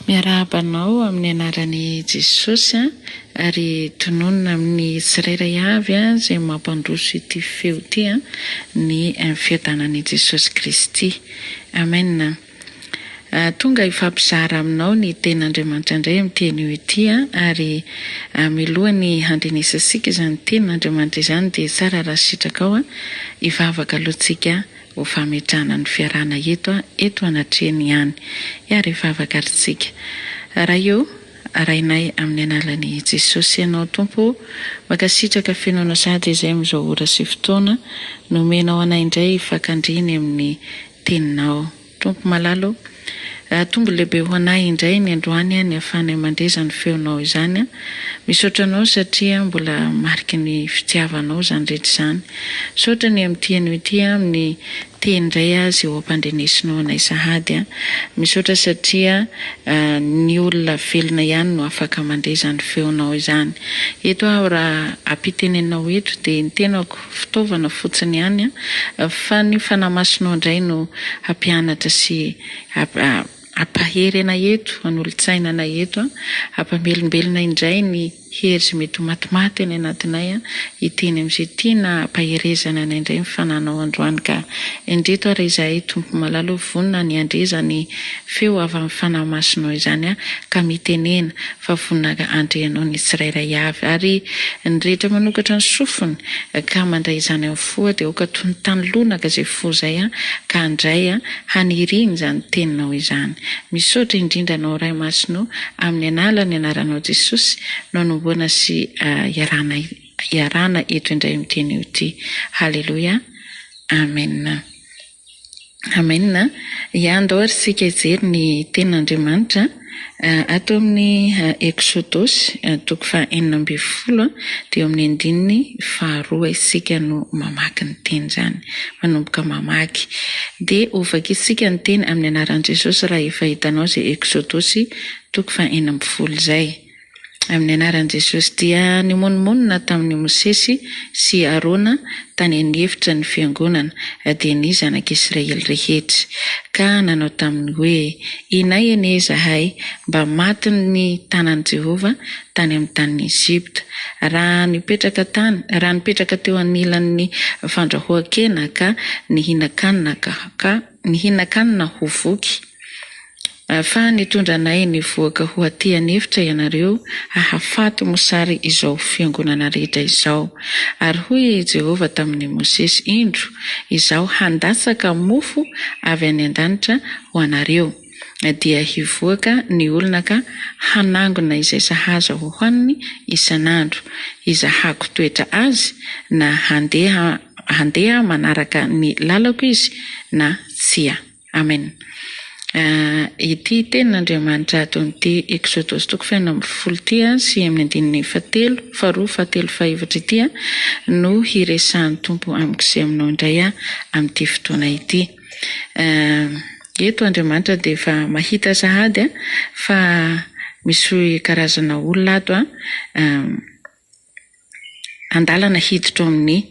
Miarabanao amin'ny anaran'i Jesosy ary tononona amin'ny tsirairay avy izay mampandroso ity feo ity ny fiodanan'i Jesosy Kristy. Amen. Tonga ifampizara aminao ny ten'Andriamanitra indray amin'ny teny ity ary milohany handrenesasika izany ten'Andriamanitra izany dia tsara raha sitraka ivavaka alohantsika ho fametrahana ny fiarahana eto anatrehany ihany. Ary ivavaka aritsika. Raha eo arainay amin'ny analan'i Jesosy ianao Tompo, makasitraka finoana sady izay amin'izao ora sy fotoana nomenao anay indray fakandriny amin'ny teninao. Tompo malalo, tombo lehibe ho anay indray ny androany ny afana mandreza ny feonao izany. Misaotra anao satria mbola mariky ny fitiavanao izany rehetra izany. Misaotra ny amin'ny tianao ity amin'ny teny indray azy ho ampandrenesinao anay sahady. Misaotra satria ny olona velona ihany no afaka mandreza ny feonao izany. Eto aho raha ampitenenao eto dia ny tenako fitaovana fotsiny ihany fa ny fanamasinao indray no hampianatra sy ampaherena eto, an'olon-tsainana eto, ampamelombelona indray ny hery mety matimaty any anatinay iteny amin'izay tiana ampaherezana anay indray mifananao androany ka indreto ary izahay Tompo malalo vonina ny andreza ny feo avy amin'ny fanamasinao izany ka mitenena fa vonina andrehanao ny tsirairay avy ary ny rehetra manokatra ny sofiny ka mandray izany amin'ny foa dia oka toy ny tanilonaka izay fo izay ka andray haniriny izany teninao izany. Misaotra indrindra anao ray masinao amin'ny analany anaranao Jesosy no anomboana sy iarana eto indray amin'ny teny ity. Halleluja. Amen. Amen. Andao ary sika ijery ny ten'Andriamanitra ato amin'ny Exodosy toko 4:12 dia amin'ny andininy 2 isika no mamaky ny teny izany, manomboka mamaky. Dia ovaka isika ny teny amin'ny anaran'i Jesosy raha efa hitanao izay Exodosy toko 4:12 izay. Amin'ny anaran'i Jesosy dia nimonomonina tamin'ny Mosesy sy Arona tany an'efitra ny fiangonana dia ny zanak'Israely rehetra ka nanao taminy hoe: inay anie zahay mba maty ny tanan'i Jehova tany amin'ny tany Ezipta raha nipetraka teo anilan'ny fandrahoan-kena ka nihinan-kanina ho voky. Fa nitondra anay nivoaka ho aty an'efitra ianareo hahafaty mosary izao fiangonana rehetra izao. Ary hoy Jehova tamin'ny Mosesy: indro izao handasaka mofo avy any an-danitra ho anareo. Dia hivoaka ny olona ka hanangona izay sahaza ho haniny isan'andro. Izahako toetra azy na handeha manaraka ny lalako izy na tsia. Amen. Ity ten'Andriamanitra ato amin'ity Exodosy toko 4:12 sy amin'ny andininy 2:7 ity no hiresahan'ny Tompo amik'izay aminao indray amin'ity fotoana ity. Eto Andriamanitra dia efa mahita sahady fa misy karazana olona ato andalana hiditra amin'ny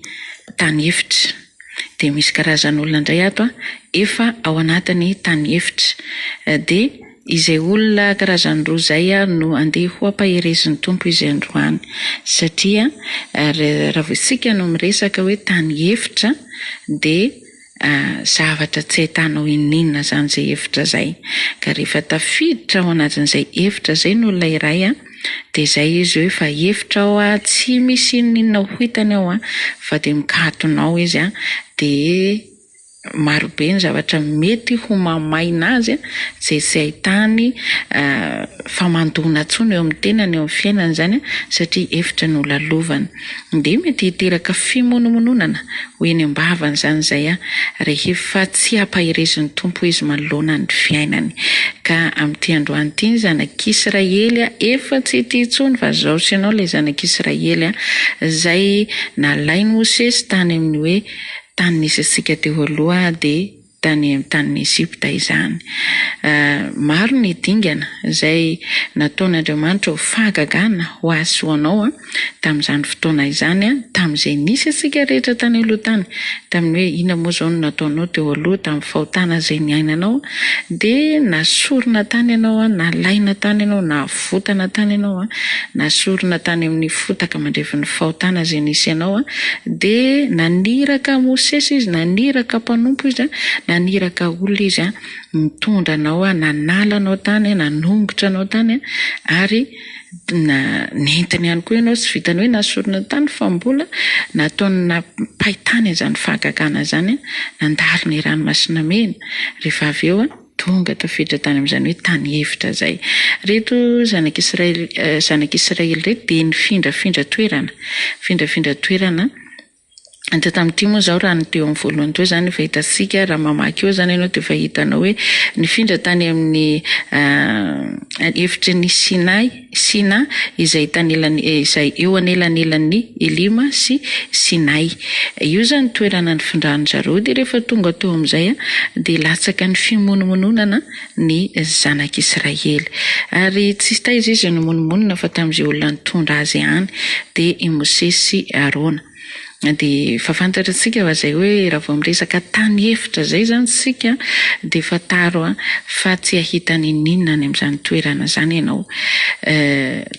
tany efitra. Dia misy karazan'olona indray ato efa ao anatin'ny tany efitra. Dia izay olona karazany roa izay no andeha ho ampaherezin'ny Tompo izy androany satria raha vao isika no miresaka hoe tany efitra dia zavatra tsy ahitanao inona izany izay efitra izay. Ka rehefa tafiditra ao anatin'izay efitra izay no olona iray dia izay izy hoe fa efitra ao tsy misy inona ho hitany ao fa dia mikatonao izy dia marobe ny zavatra mety ho mamaina azy zay sy ahitany famandona tsony eo amin'ny tenany eo amin'ny fiainany zany satria efitra no lalovana de mety hiteraka fimonomononana ho eny ambavany zany zay rehefa tsy ampahirezin'ny tompo izy manoloana ny fiainany ka amin'ity androany ity ny zanak'Israely efa tsy ity tsony fa zao sy anao le zanak'Israely zay nalainy Mosesy tany amin'ny hoe tany nisy asika teo aloha de tany amin'ny tany Ezipta izany. Maro ny dingana zay nataon'Andriamanitra ho fahagagana ho azy ho anao tamin'izany fotoana izany tamin'izay nisy asika rehetra tany aloha tany tamin'ny hoe ina moa zao no nataonao teo aloha tamin'ny fahotana zay niainanao de nasorona tany ianao nalaina tany ianao navotana tany ianao nasorona tany amin'ny fotaka mandrefy ny fahotana zay nisy ianao de naniraka Mosesy izy naniraka mpanompo izy naniraka olona izy mitondra anao nanalanao tany nanongotra anao tany ary nentiny ihany koa ianao sy vitany hoe nasorona tany fa mbola nataony nampahitany zany fahagagana zany nandalo ny ranomasina mena rehefa avy eo tonga tafiditra tany amin'izany hoe tany efitra zay reto zanak'Israely reto de nifindrafindra toerana anta tamin'ity moa zao raha ny teo amin'ny voalohany teo zany fahitasika raha mamaky eo zany ianao de fahitanao hoe nifindra tany amin'ny efitra ny Sina izay izay eo anelanelan'ny Elima sy Sinai. Io zany toerana nifindrahan'ny zareo de rehefa tonga teo amin'izay de latsaka ny fimonomononana ny zanak'Israely ary tsy taiza izy ny monomonona fa tamin'izay olona nitondra azy any de i Mosesy sy Arona. De fafantatrasika fa zay hoe raha vao miresaka tany efitra zay zany sika de fataro fa tsy ahita ninina any amin'izany toerana zany ianao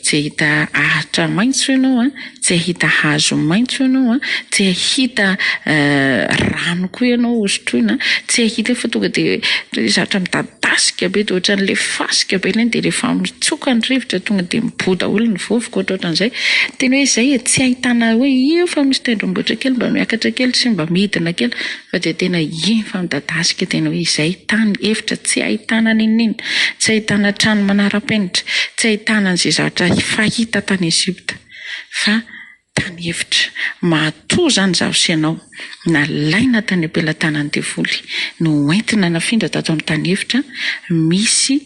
tsy ahita ahitra maitso ianao tsy ahita hazo maitso ianao tsy ahita rano koa ianao osotroina tsy ahita fa tonga de zatra midadasika be de ohatran'le fasika be leny de rehefa mitsoka ny rivotra tonga de miboda olo ny vovoka ohatran'izay teny hoe zay tsy ahitana hoe io fa misy tendrombohitra kely mba miakatra kely sy mba midina kely fa de tena iny fa midadasika tena hoe izay tany efitra tsy ahitana ninina tsy ahitana trano manara-penitra tsy ahitana an'izay zavatra fahita tany Ezipta fa tany efitra matoa zany zaho sy ianao nalaina tany am-pelatanan'ny devoly no entina nafindra tato amin'ny tany efitra misy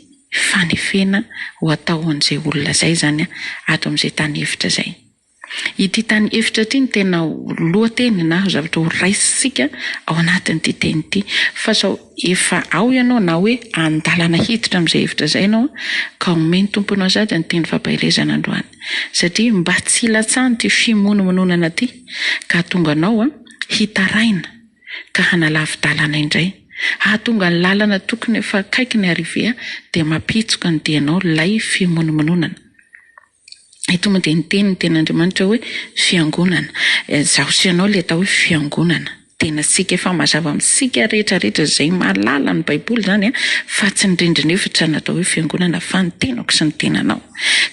fanefena ho atao an'izay olona zay zany ato amin'izay tany efitra zay. Ity tany efitra ity ny tena lohateny na zavatra ho raisitsika ao anatin'ity teny ity fa sao efa ao ianao na hoe andalana hiditra amin'izay efitra zay ianao ka omeny tomponao sady ny teny fampahirezana androany satria mba tsy hilatsahany ty fimonomononana ty ka tonga anao hitaraina ka hanalavy-dalana indray tonga ny lalana tokony efa akaiky ny arive de mampitsoka ny dianao lay fimonomononana. Ito moa de ny ten'Andriamanitra hoe fiangonana zaho sy ianao le atao hoe fiangonana tena sika efa mazava amintsika rehetrarehetra zay malala ny baiboly zany fa tsy ny rindrina efitra natao hoe fiangonana fa ny tenako sy ny tenanao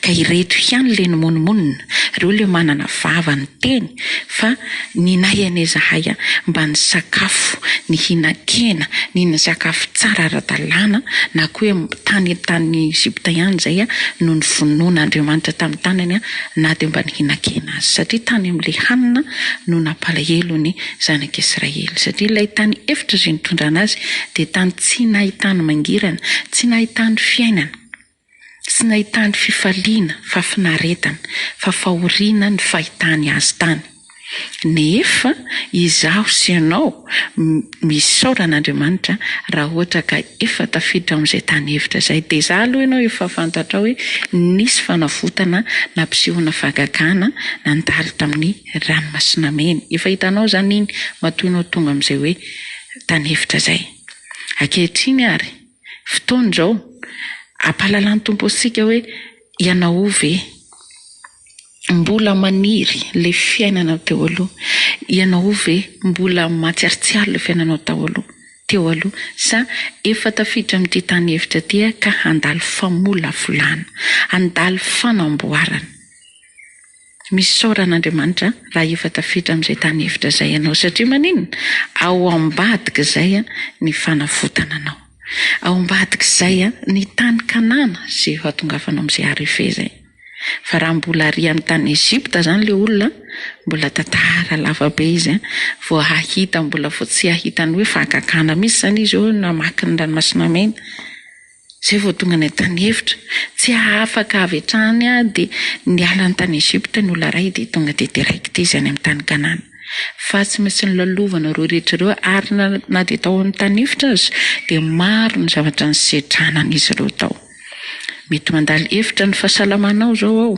ka ireto ihany le nomonmonina reo le manana vava ny teny fa ny nahianay zahay mba ny sakafo ny hinan-kena ny sakafo tsara ara-dalàna na koa hoe tany Ezipta ihany zay no ny vonoan'Andriamanitra tamin'ny tanany na de mba ny hinan-kena azy satria tany amin'le hanina no nampalahelo ny zanak'Israely satria ilay tany efitra zay nitondrana azy de tany tsy nahitany mangirana tsy nahitany fiainana tsy nahitany fifaliana fa finaretana fa fahoriana ny fahitany azy tany nefa izaho sy ianao misaoran'Andriamanitra raha ohatra ka efa tafiditra amin'izay tany efitra zay de za aloha ianao efa fantatra hoe nisy fanavotana nampisehoana fahagagana nandalo tamin'ny ranomasina mena efa hitanao zany iny matoinao tonga amin'izay hoe tany efitra zay ankehitriny ary fotoana zao ampahalalan'ny tompo antsika hoe ianao ve mbola maniry le fiainana teo aloha ianao ve mbola matsiarotsiaro le fiainanao teo aloha sa efa tafiditra amin'ity tany efitra ty ka handalo famolavolana handalo fanamboarana misy saoran'Andriamanitra raha efa tafiditra amin'izay tany efitra izay ianao satria maninona ao ambadika izay ny fanafotana anao, ao ambadika izay ny tany Kanana izay hahatongavanao amin'izay arive izay. Fa raha mbola ary amin'ny tany Ezipta zany le olona mbola tantara lavabe izy vao hahita mbola vao tsy hahitany hoe fakakana mihitsy zany izy eo namaky ny ranomasina mena. Zay vao tonga ny tany efitra tsy afaka avy hatrany dia niala ny tany Ezipta ny olona ray dia tonga dia direct izy any amin'ny tany Kanana. Fa tsy maintsy nilalovana reo rehetra ireo ary na dia tao amin'ny tany efitra azy dia maro ny zavatra ny setranan'izy ireo tao. Mety mandalo efitra ny fahasalamanao zao ao,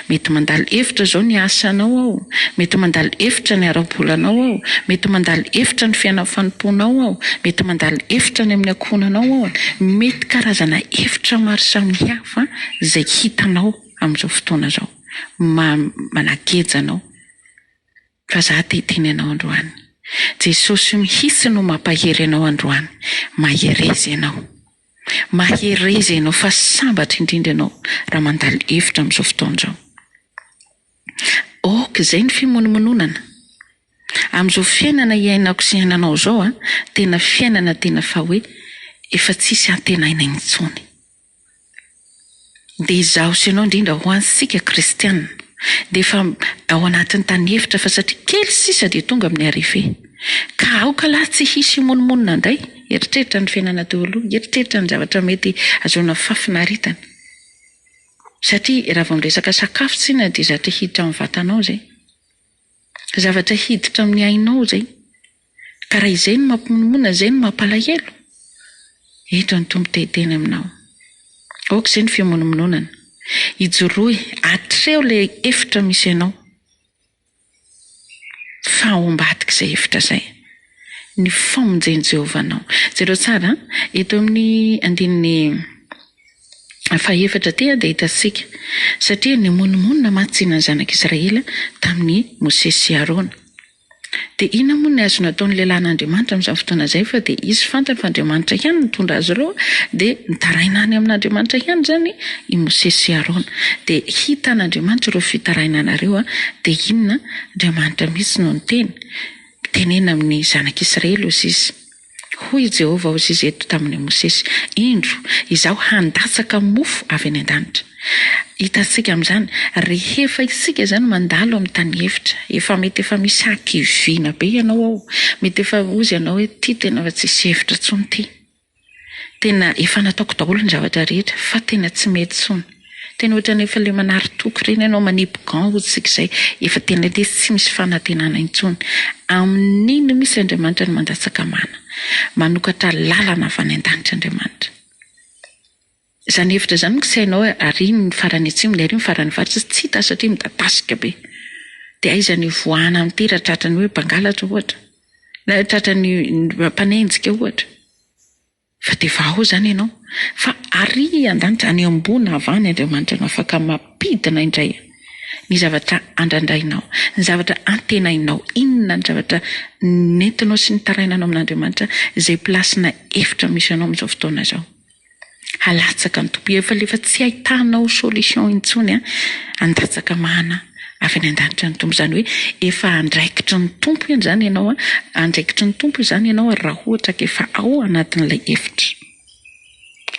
mety mandalo efitra zao ny asanao ao, mety mandalo efitra ny ara-bolanao ao, mety mandalo efitra ny fiainana fanomponao ao, mety mandalo efitra ny amin'ny ankohonanao ao, mety karazana efitra maro samihafa izay hitanao amin'izao fotoana zao, managejanao. Fa za te-teny anao androany, Jesosy mihitsy no mampahery anao androany, maherezy ianao. Maherezy ianao fa sambatra indrindra ianao raha mandalo efitra amin'izao fotoana izao. Ok, izay ny fimonomononana. Amin'izao fiainana iainako sy iainanao izao tena fiainana tena fa hoe efa tsisy antenaina intsony. Dia izaho sy ianao indrindra ho antsika kristianina dia efa ao anatin'ny tany efitra fa satria kely sisa dia tonga amin'ny arive. Ka aoka laha tsy hisy monomonina indray, eritreritra ny fiainana teo aloha, eritreritra ny zavatra mety ahazoana fahafinaritana. Satria raha vao miresaka sakafo tsina dia zavatra hiditra amin'ny vatanao zay. Zavatra hiditra amin'ny ainao zay. Ka raha izay no mampimonomonina, izay no mampalahelo. Eto ny tombo te-teny aminao. Ok, izay ny fiamonomononana. Ijoroy, atreo le efitra misy ianao. Fa ao ambadika izay efitra izay. Ny famonjeny Jehovanao. Zero tsara, eto amin'ny andininy fahaefatra dia hitantsika. Satria ny monomonina mahatsina ny zanak'Israela tamin'ny Mosesy sy Arona. Dia ina moa ny azo nataon'ny lehilahin'Andriamanitra amin'izao fotoana izay fa dia izy fantany fa Andriamanitra ihany nitondra azy ireo dia nitaraina any amin'Andriamanitra ihany zany i Mosesy sy Arona. Dia hitan'Andriamanitra ireo fitarainanareo dia inona Andriamanitra mihitsy no niteny. Tenena amin'ny zanak'Israely ozy izy. Hoy Jehova ozy izy eto tamin'ny Mosesy, indro izaho handatsaka mofo avy any an-danitra. Hitantsika amin'izany, rehefa isika zany mandalo amin'ny tany efitra, efa mety efa misy hakiviana be ianao ao, mety efa ozy ianao hoe ty tena fa tsisy efitra tsony ty. Tena efa nataoko daholo ny zavatra rehetra fa tena tsy mety tsony. Tena ohatra ny efa le manary toko ireny ianao manipy gant ozy izay efa tena le tsy misy fanantenana intsony. Amin'iny misy Andriamanitra ny mandatsaka mana, manokatra lalana avy any an-danitra Andriamanitra. Izany efitra izany tsy hainao ary ny farany atsimo ny ary ny farany varitra tsy hita satria midadasika be. Dia aiza ny voana amin'ity raha tratrany hoe mpangalatra ohatra, na tratrany mpanenjika ohatra. Fa dia vao zany ianao, fa ary an-danitra any ambony avany Andriamanitra no afaka mampidina indray ny zavatra andrandrainao, ny zavatra antenainao, inona ny zavatra nentinao sy ny tarainanao amin'Andriamanitra izay plasina efitra misy ianao amin'izao fotoana izao. Halatsaka ny tompo efa lefa tsy ahitanao solution intsony andatsaka mahana avy any an-danitra ny tompo, zany hoe efa andraikitry ny tompo iny zany ianao, andraikitry ny tompo zany ianao raha ohatra ka efa ao anatin'ilay efitra.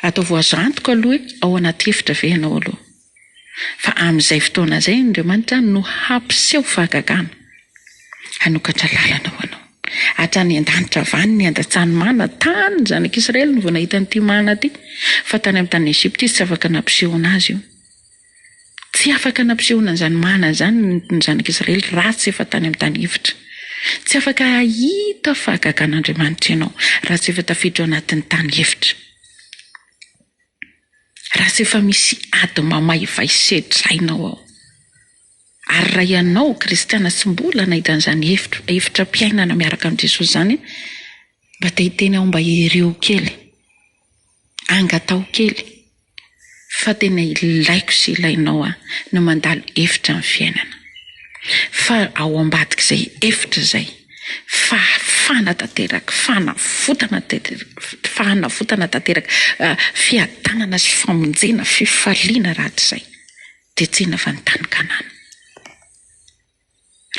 Atao voazo antoka aloha hoe ao anaty efitra ve ianao aloha. Fa amin'izay fotoana izay Andriamanitra no hampiseho fahagagana, hanokatra lalana ho anao. Hatrany an-danitra avany ny andatsahany mana tany ny zanak'Israely no vao nahita an'ity mana ty. Fa tany amin'ny tany Ezipta izy tsy afaka nampisehoana azy io. Tsy afaka nampisehoana izany mana zany ny zanak'Israely raha tsy efa tany amin'ny tany efitra. Tsy afaka hahita fahagagan'Andriamanitra ianao raha tsy efa tafiditra ao anatin'ny tany efitra. Raha tsy efa misy ady mamay sedrainao ao. Ary raha ianao kristiana tsy mbola nahita an'izany efitra mpiainana miaraka amin'ny Jesosy zany, mba te-hiteny aho mba ireo kely, angatao kely, fa tena ilaiko sy ilainao no mandalo efitra amin'ny fiainana. Fa ao ambadika izay efitra izay, fahafana tanteraka, fanafotana tanteraka, fiadanana sy famonjena, fifaliana rahatr' izay, dia tsina fa ny tany Kanana.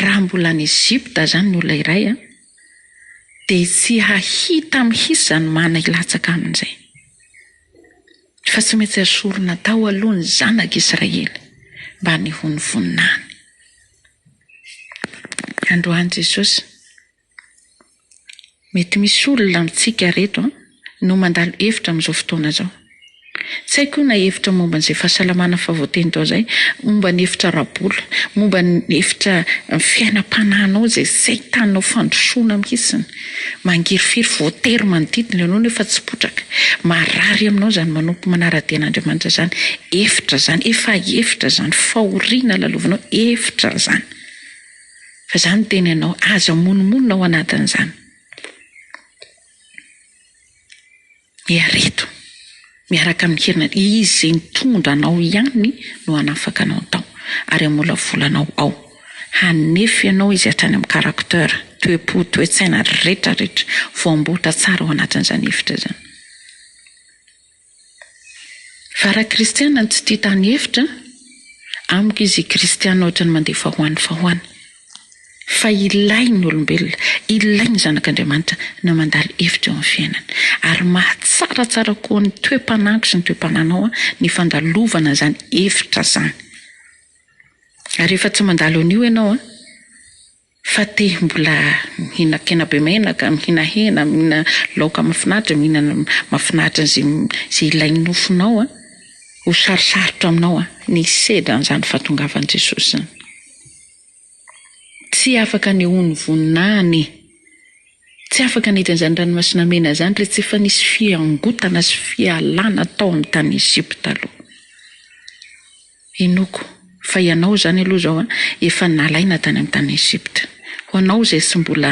raha mbola any Ezipta zany ny olona iray dia tsy hahita mihitsy zany mana ilatsaka amin'izay. Fa tsy maintsy asorona tao aloha ny zanak'Israely mba ny voninvoninany. Androany Jesosy, mety misy olona amintsika reto no mandalo hevitra amin'izao fotoana izao. Tsy haiko na hevitra momba n'izay fahasalamana fa voateny tao izay, momba ny hevitra rabola, momba ny hevitra fiainam-panahinao izay saitanao fandrosoana mihitsiny, mangirifiry voatery manodidina ianao nefa tsy potraka, marary aminao zany manompo manara-dian'Andriamanitra zany, hevitra zany, efa hevitra zany, fahoriana lalovanao, hevitra zany. Fa zany teny ianao, aza monomonina ao anatin'izany. Iareto miaraka amin'ny herina izy mitondra anao ihany no hanafaka anao tao ary hamolavolanao ao. Hanefy ianao izy hatrany amin'ny karaktera, toe-po, toe-tsaina rehetrarehetra voamboatra tsara ao anatin'izany hevitra zany. Fa raha kristiana tsy tia tany hevitra, amiko izy kristiana ohatrany mandefa fahoany. Fa ilainy olombelona, ilainy zanak'Andriamanitra na mandalo hevitra eo amin'ny fiainana. Ary mahatsaratsara koa ny toe-panahiko sy ny toe-pananao ny fandalovana zany hevitra zany. Ary efa tsy mandalo an'io ianao fa te mbola mihina-kena be menaka, mihina hena, mihina laoka mahafinaritra, mihina mahafinaritra izay ilainy nofonao ho sarosarotra aminao ny sedra an'izany fahatongavan'i Jesosy zany. Tsy afaka ny hony voninany, tsy afaka ny hitan'izany ranomasina mena zany rehefa tsy efa nisy fiangotana sy fialana tao amin'ny tany Ezipta aloha. Inoko fa ianao zany aloha zao efa nalaina tany amin'ny tany Ezipta. Ho anao izay sy mbola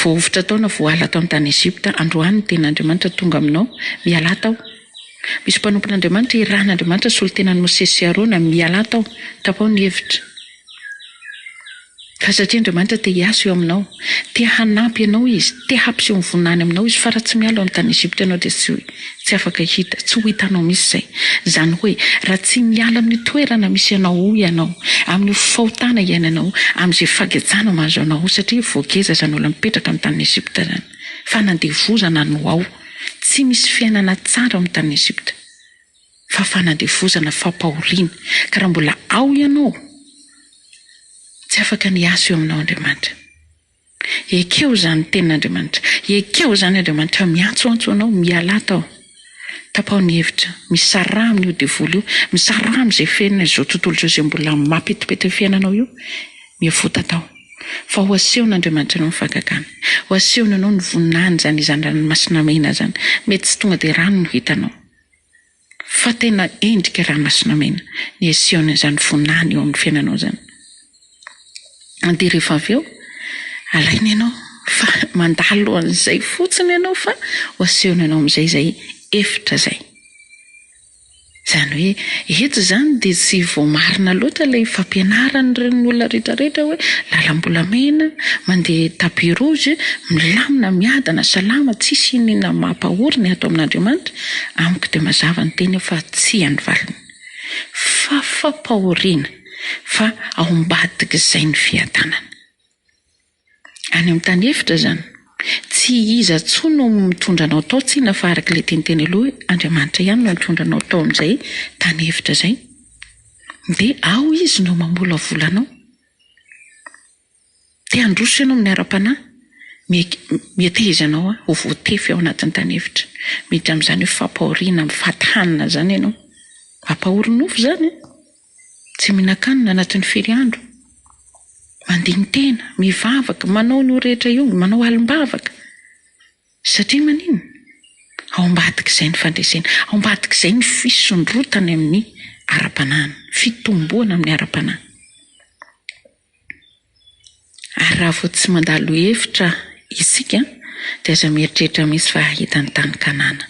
voavitra taona voala tao amin'ny tany Ezipta, androany ny ten'Andriamanitra tonga aminao, miala tao. Misy mpanompon'Andriamanitra irahan'Andriamanitra solotenan'ny Mosesy sy Arona miala tao, tapao ny hevitra. Fa satria Andriamanitra te hiasa eo aminao, te hanampy ianao izy, te hampiseho ny voninany aminao izy, fa raha tsy miala amin'ny tany Ezipta ianao dia tsy afaka hita, tsy ho hitanao misy izay. Zany hoe raha tsy miala amin'ny toerana misy ianao ho ianao, amin'ny fahotana iainanao, amin'izay fagetsana mahazo anao, satria voageza zany olona mipetraka amin'ny tany Ezipta zany, fa nandevozana no ao, tsy misy fiainana tsara amin'ny tany Ezipta, fa fanandevozana fampahoriana. Ka raha mbola ao ianao, tsy afaka ny asa eo aminao Andriamanitra. Ekeo zany tenin'Andriamanitra, ekeo zany Andriamanitra miantsoantso anao, miala tao, tapao ny hevitra, misara amin'io devoly io, misara amin'izay fiainana izao tontolo izay mbola mampetipety fiainanao io, miavota tao. Fa ho asehon'Andriamanitra anao ny fankakana, ho asehony anao ny voninany zany izany ranomasina mena zany, mety tsy tonga dia rano no hitanao, fa tena endrika ranomasina mena ny asehony izany voninany eo amin'ny fiainanao zany. Dia rehefa avy eo, alaina ianao fa mandalo an'izay fotsiny ianao fa ho asehony ianao amin'izay izay hevitra izay. Zany hoe eto zany dia tsy voamarina loatra ilay fampianaran'ireny olona rehetrarehetra hoe lalam-bolamena, mandeha tapis rouge, milamina, miadana, salama, tsisy inona mampahorina atao amin'Andriamanitra. Amiko dia mazava ny teny fa tsy any valiny, fa fampahoriana, fa ao ambadika izay ny fiadanana. Any amin'ny tany hevitra zany, tsy iza tsony no mitondra anao tao tsina fa araka ilay teniteny aloha Andriamanitra ihany no mitondra anao tao amin'izay tany hevitra izay. Dia ao izy no mamolavola anao. Te handroso ianao amin'ny ara-panahy, miateza anao ho voatefy ao anatin'ny tany hevitra. Miditra amin'izany hoe fampahoriana, mifatanana zany ianao. Mampahorinofo zany, tsy mihinan-kanina anatin'ny feriandro, mandiny tena, mivavaka, manao ny rehetra io, manao alim-bavaka. Satria manino? Ao ambadika izay ny fandresena, ao ambadika izay ny fisondrotana amin'ny ara-panahiny, fitomboana amin'ny ara-panahy. Ary raha vao tsy mandalo hevitra isika, dia aza mieritreritra misy fa hahita ny tany Kanana.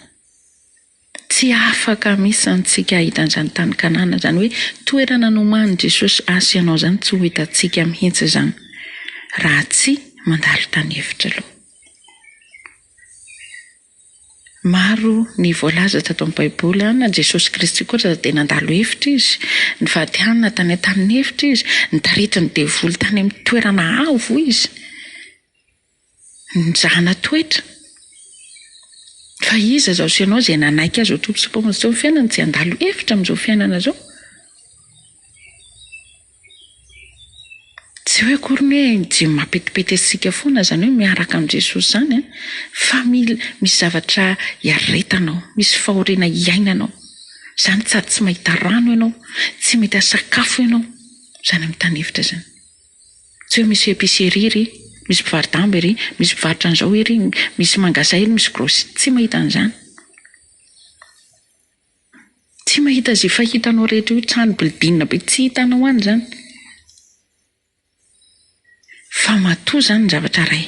Tsy afaka misy antsika hitan'izany tany Kanana zany hoe toerana noman'i Jesosy asa ianao zany tsy ho hitantsika mihitsy zany raha tsy mandalo tany hevitra aloha. Maro ny voalaza tato amin'ny baiboly na Jesosy Kristy koa dia nandalo hevitra izy, ny vadianina tany an-tanin'ny hevitra izy, ny taritry ny devoly tany amin'ny toerana avo izy, nizahana toetra. Fa iza zao sy ianao izay nanaiky azy ho tompo sy mpamosy zao fiainana tsy handalo hevitra amin'izao fiainana zao. Tsy hoe akory ny hoe tsy mampetipety antsika foana zany hoe miaraka amin'ny Jesosy zany fa misy zavatra iaretanao, misy fahoriana iainanao. Zany sady tsy mahita rano ianao, tsy mahita sakafo ianao, zany amin'ny tany hevitra zany. Tsy hoe misy épicerie ry, misy mpivarodamba ery, misy mpivarotra an'izao ery, misy magasin ery, misy grosy, tsy mahita an'izany. Tsy mahita izay fahitanao rehetra io trano bilodinina be, tsy hitanao any zany. Fa matoa zany ny zavatra iray,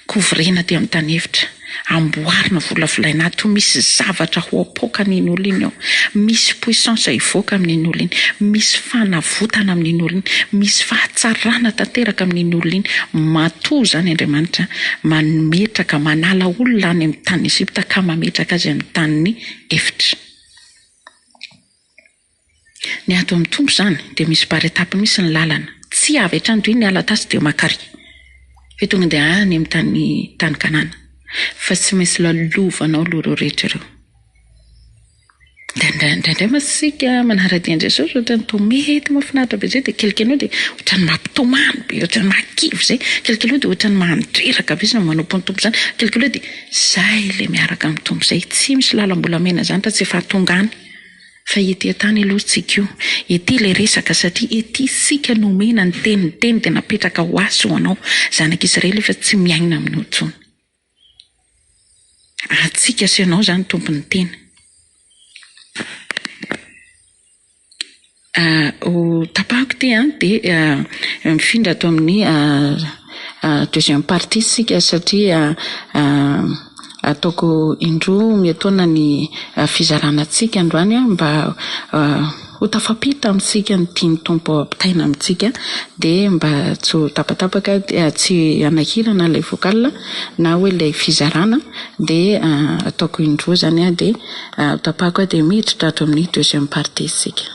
kovorena ty amin'ny tany hevitra, amboarina volavolaina ato, misy zavatra ho apoaka amin'iny olona iny ao, misy puissance hivoaka amin'iny olona iny, misy fanavotana amin'iny olona iny, misy fahatsarana tanteraka amin'iny olona iny. Matoa zany Andriamanitra mametraka, manala olona any amin'ny tany Ezipta ka mametraka azy amin'ny tany hevitra. Ny ato amin'ny tompo zany dia misy par étape misy ny lalana. Tsy avy hatrany toy ny ala tasy dia makary. Fa tonga dia any amin'ny tany Kanana. Fa tsy maintsy lalovanao aloha ireo rehetra ireo. Indray masika manara-dian'i Jesosy ohatrany toa mety mahafinaritra be izay dia kelikely dia ohatrany mampitomany be, ohatrany mahakivy izay, kelikely dia ohatrany mandreraka be izy manompo ny tompo izany, kelikely dia izay ilay miaraka amin'ny tompo izay, tsy misy lalam-bolamena zany fa tsy efa tonga any. Fa ety tany aloha tsika io, ety ilay resaka satria ety sika nomena ny teny dia napetraka ho azy ho anao zanak'Israely efa tsy miaina amin'ny intsony. Atsika sy ianao zany tompony teny. Ho tapahako ty dia mifindra ato amin'ny deuxième partie sika satria ataoko indroa miataona ny fizaranantsika androany mba ho tafapita amintsika ny tiany tompo ampitaina amintsika dia mba tsy ho tapatapaka, tsy anahirana ilay vocal na hoe ilay fizarana dia ataoko indroa zany dia tapahako dia miditra ato amin'ny deuxième partie sika.